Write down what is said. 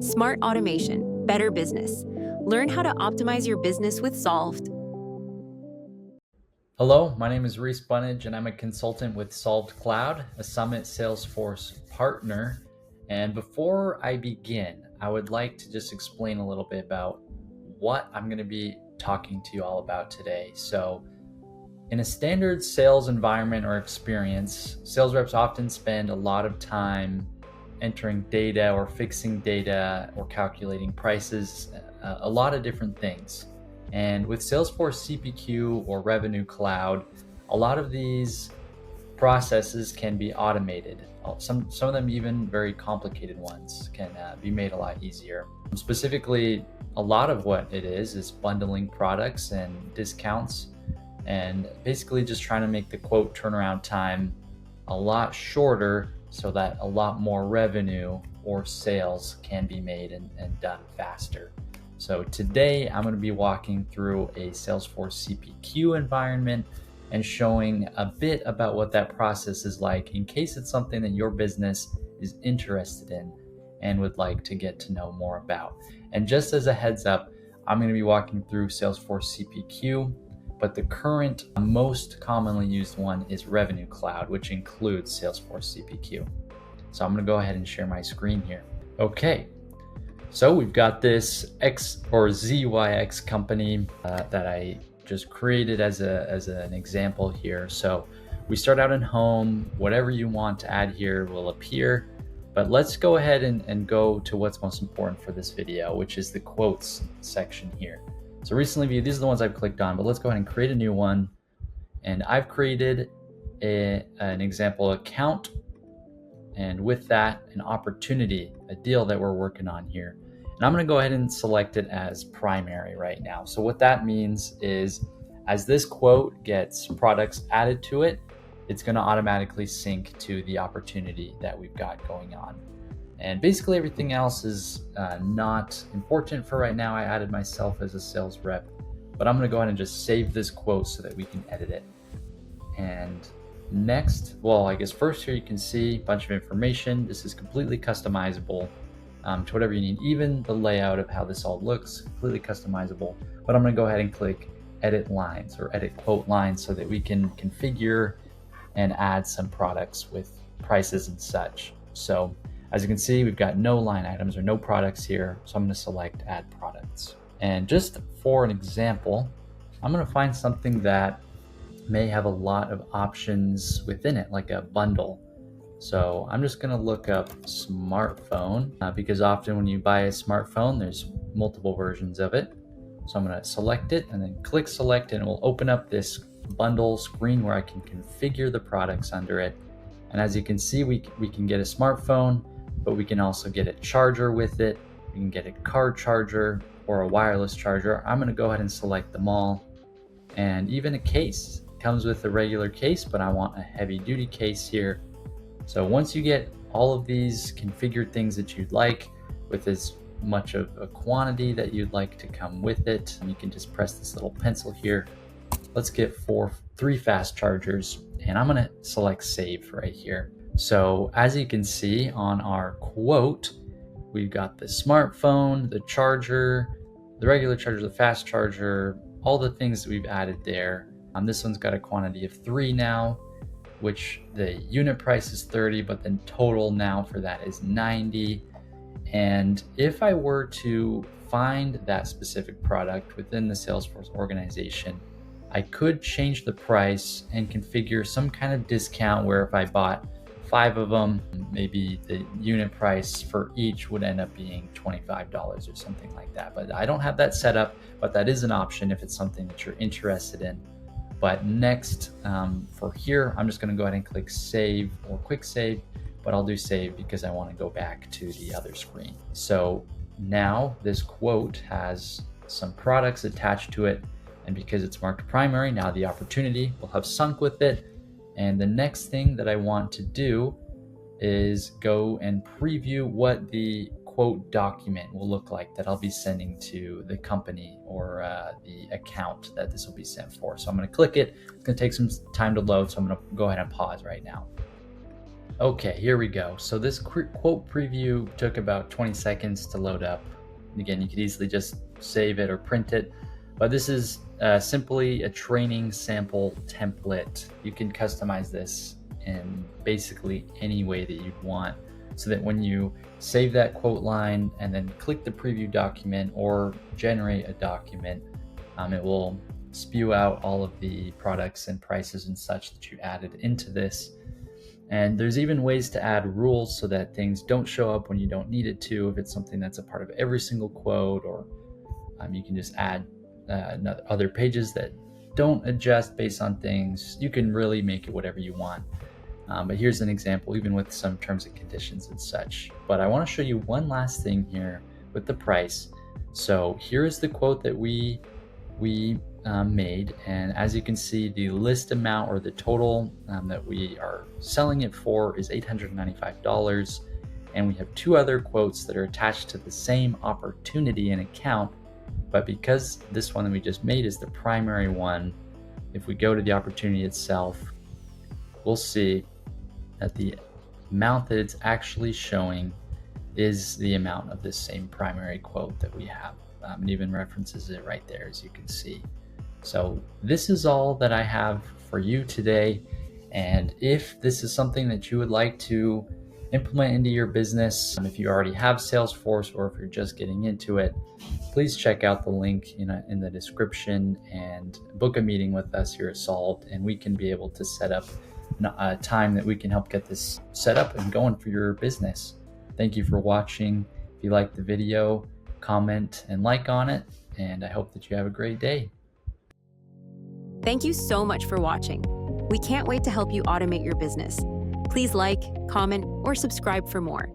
Smart automation, better business. Learn how to optimize your business with Solved. Hello, my name is Reese Bunnage, and I'm a consultant with Solved Cloud, a Summit Salesforce partner. And before I begin, I would like to just explain a little bit about what I'm going to be talking to you all about today. So, in a standard sales environment or experience, sales reps often spend a lot of time entering data or fixing data or calculating prices, a lot of different things. And with Salesforce CPQ or Revenue Cloud, a lot of these processes can be automated. Some of them, even very complicated ones, can be made a lot easier. Specifically, a lot of what it is bundling products and discounts, and basically just trying to make the quote turnaround time a lot shorter so that a lot more revenue or sales can be made and done faster. So today I'm going to be walking through a Salesforce CPQ environment and showing a bit about what that process is like in case it's something that your business is interested in and would like to get to know more about. And just as a heads up, I'm going to be walking through Salesforce CPQ, but the current most commonly used one is Revenue Cloud, which includes Salesforce CPQ. So I'm going to go ahead and share my screen here. Okay. So we've got this X or ZYX company that I just created as an example here. So we start out in home. Whatever you want to add here will appear. But let's go ahead and go to what's most important for this video, which is the quotes section here. So recently viewed, these are the ones I've clicked on, but let's go ahead and create a new one. And I've created an example account. And with that, an opportunity, a deal that we're working on here. And I'm going to go ahead and select it as primary right now. So what that means is as this quote gets products added to it, it's going to automatically sync to the opportunity that we've got going on. And basically everything else is not important for right now. I added myself as a sales rep, but I'm going to go ahead and just save this quote so that we can edit it. And next, well, I guess first here you can see a bunch of information. This is completely customizable to whatever you need. Even the layout of how this all looks, completely customizable. But I'm going to go ahead and click edit lines or edit quote lines so that we can configure and add some products with prices and such. So as you can see, we've got no line items or no products here. So I'm going to select add products. And just for an example, I'm going to find something that may have a lot of options within it, like a bundle. So I'm just going to look up smartphone because often when you buy a smartphone, there's multiple versions of it. So I'm going to select it and then click select, and it will open up this bundle screen where I can configure the products under it. And as you can see, we can get a smartphone, but we can also get a charger with it. We can get a car charger or a wireless charger. I'm going to go ahead and select them all. And even a case. Comes with a regular case, but I want a heavy duty case here. So once you get all of these configured things that you'd like with as much of a quantity that you'd like to come with it, you can just press this little pencil here. Let's get three fast chargers, and I'm going to select save right here. So as you can see on our quote, we've got the smartphone, the charger, the regular charger, the fast charger, all the things that we've added there. This one's got a quantity of 3 now, which the unit price is 30, but then total now for that is 90. And if I were to find that specific product within the Salesforce organization, I could change the price and configure some kind of discount where if I bought 5 of them, maybe the unit price for each would end up being $25 or something like that. But I don't have that set up, but that is an option if it's something that you're interested in. But next, for here, I'm just going to go ahead and click save or quick save, but I'll do save because I want to go back to the other screen. So now this quote has some products attached to it, and because it's marked primary, now the opportunity will have sunk with it. And the next thing that I want to do is go and preview what the quote document will look like that I'll be sending to the company or the account that this will be sent for. So I'm going to click it. It's going to take some time to load, so I'm going to go ahead and pause right now. Okay, here we go. So this quote preview took about 20 seconds to load up. Again, you could easily just save it or print it, but this is simply a training sample template. You can customize this in basically any way that you'd want, so that when you save that quote line and then click the preview document or generate a document, it will spew out all of the products and prices and such that you added into this. And there's even ways to add rules so that things don't show up when you don't need it to, if it's something that's a part of every single quote, or you can just add other pages that don't adjust based on things. You can really make it whatever you want. But here's an example, even with some terms and conditions and such. But I want to show you one last thing here with the price. So here is the quote that we made, and as you can see, the list amount, or the total that we are selling it for, is $895, and we have two other quotes that are attached to the same opportunity and account. But because this one that we just made is the primary one, if we go to the opportunity itself, we'll see that the amount that it's actually showing is the amount of this same primary quote that we have. It even references it right there, as you can see. So this is all that I have for you today. And if this is something that you would like to implement into your business, if you already have Salesforce or if you're just getting into it, please check out the link in the description and book a meeting with us here at Solved, and we can be able to set up a time that we can help get this set up and going for your business. Thank you for watching. If you liked the video, comment and like on it, and I hope that you have a great day. Thank you so much for watching. We can't wait to help you automate your business. Please like, comment, or subscribe for more.